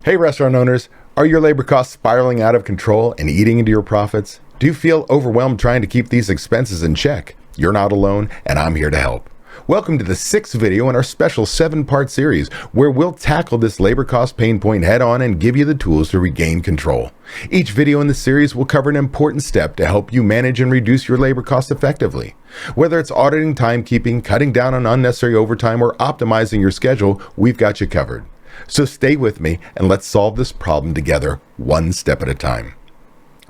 Hey restaurant owners, are your labor costs spiraling out of control and eating into your profits? Do you feel overwhelmed trying to keep these expenses in check? You're not alone, and I'm here to help. Welcome to the 6th video in our special 7-part series where we'll tackle this labor cost pain point head on and give you the tools to regain control. Each video in this series will cover an important step to help you manage and reduce your labor costs effectively. Whether it's auditing, timekeeping, cutting down on unnecessary overtime, or optimizing your schedule, we've got you covered. So stay with me and let's solve this problem together, one step at a time.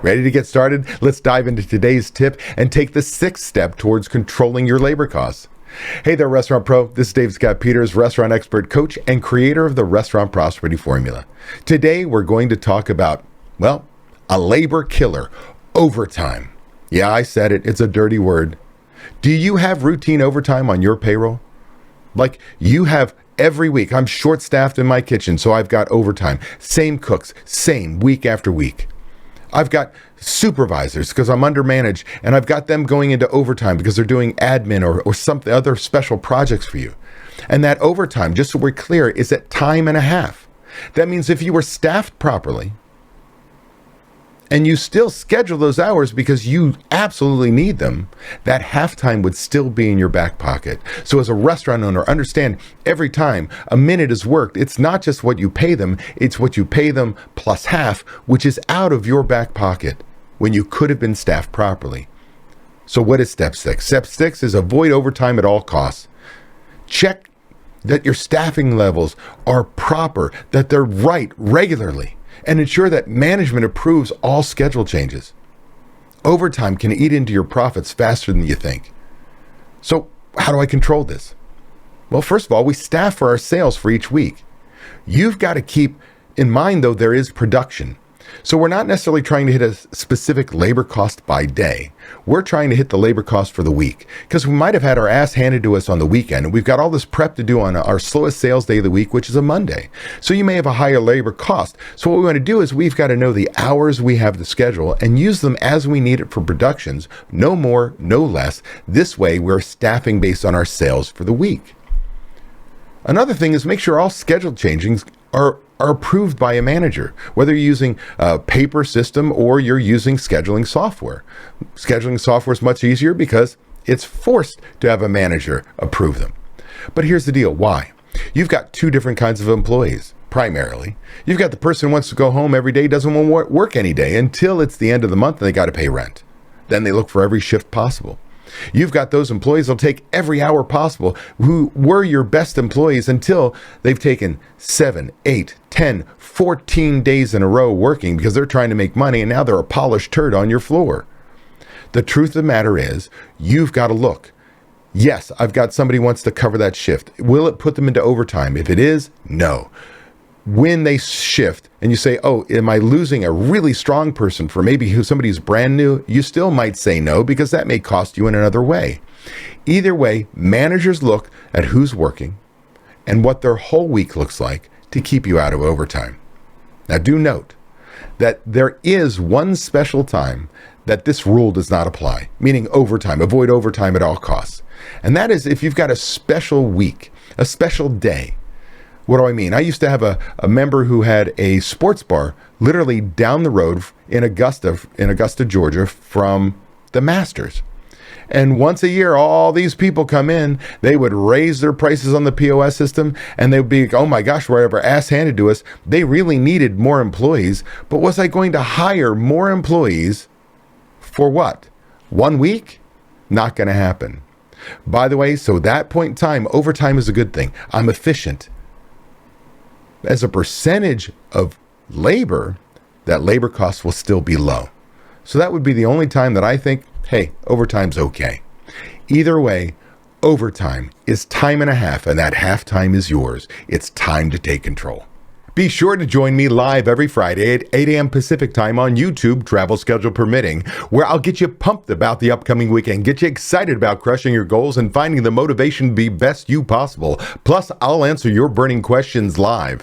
Ready to get started? Let's dive into today's tip and take the 6th step towards controlling your labor costs. Hey there, Restaurant Pro. This is Dave Scott Peters, restaurant expert, coach, and creator of the Restaurant Prosperity Formula. Today, we're going to talk about, well, a labor killer, overtime. Yeah, I said it. It's a dirty word. Do you have routine overtime on your payroll? Like you have every week. I'm short-staffed in my kitchen, so I've got overtime. Same cooks, same week after week. I've got supervisors because I'm undermanaged, and I've got them going into overtime because they're doing admin or something, other special projects for you. And that overtime, just so we're clear, is at time and a half. That means if you were staffed properly, and you still schedule those hours because you absolutely need them, that halftime would still be in your back pocket. So as a restaurant owner, understand every time a minute is worked, it's not just what you pay them, it's what you pay them plus half, which is out of your back pocket when you could have been staffed properly. So what is step 6? Step 6 is avoid overtime at all costs. Check that your staffing levels are proper, that they're right regularly, and ensure that management approves all schedule changes. Overtime can eat into your profits faster than you think. So how do I control this? Well, first of all, we staff for our sales for each week. You've got to keep in mind, though, there is production. So we're not necessarily trying to hit a specific labor cost by day. We're trying to hit the labor cost for the week because we might have had our ass handed to us on the weekend and we've got all this prep to do on our slowest sales day of the week, which is a Monday. So you may have a higher labor cost. So what we want to do is we've got to know the hours we have to schedule and use them as we need it for productions, no more, no less. This way we're staffing based on our sales for the week. Another thing is make sure all schedule changings are approved by a manager, whether you're using a paper system or you're using scheduling software. Scheduling software is much easier because it's forced to have a manager approve them. But here's the deal. Why? You've got two different kinds of employees. Primarily, you've got the person who wants to go home every day, doesn't want to work any day until it's the end of the month and they got to pay rent. Then they look for every shift possible. You've got those employees that'll take every hour possible who were your best employees until they've taken 7, 8, 10, 14 days in a row working because they're trying to make money and now they're a polished turd on your floor. The truth of the matter is you've got to look. Yes, I've got somebody who wants to cover that shift. Will it put them into overtime? If it is, no. When they shift and you say, oh, am I losing a really strong person for maybe somebody who's brand new? You still might say no because that may cost you in another way. Either way, managers look at who's working and what their whole week looks like to keep you out of overtime. Now do note that there is one special time that this rule does not apply, meaning overtime, avoid overtime at all costs. And that is if you've got a special week, a special day. What do I mean? I used to have a member who had a sports bar literally down the road in Augusta, Georgia from the Masters. And once a year, all these people come in, they would raise their prices on the POS system and they would be like, oh my gosh, we're ever ass handed to us. They really needed more employees. But was I going to hire more employees for what? 1 week? Not going to happen. By the way, so that point in time, overtime is a good thing. I'm efficient. As a percentage of labor, that labor cost will still be low. So that would be the only time that I think, hey, overtime's okay. Either way, overtime is time and a half, and that halftime is yours. It's time to take control. Be sure to join me live every Friday at 8 a.m. Pacific time on YouTube, travel schedule permitting, where I'll get you pumped about the upcoming weekend, get you excited about crushing your goals and finding the motivation to be best you possible. Plus, I'll answer your burning questions live.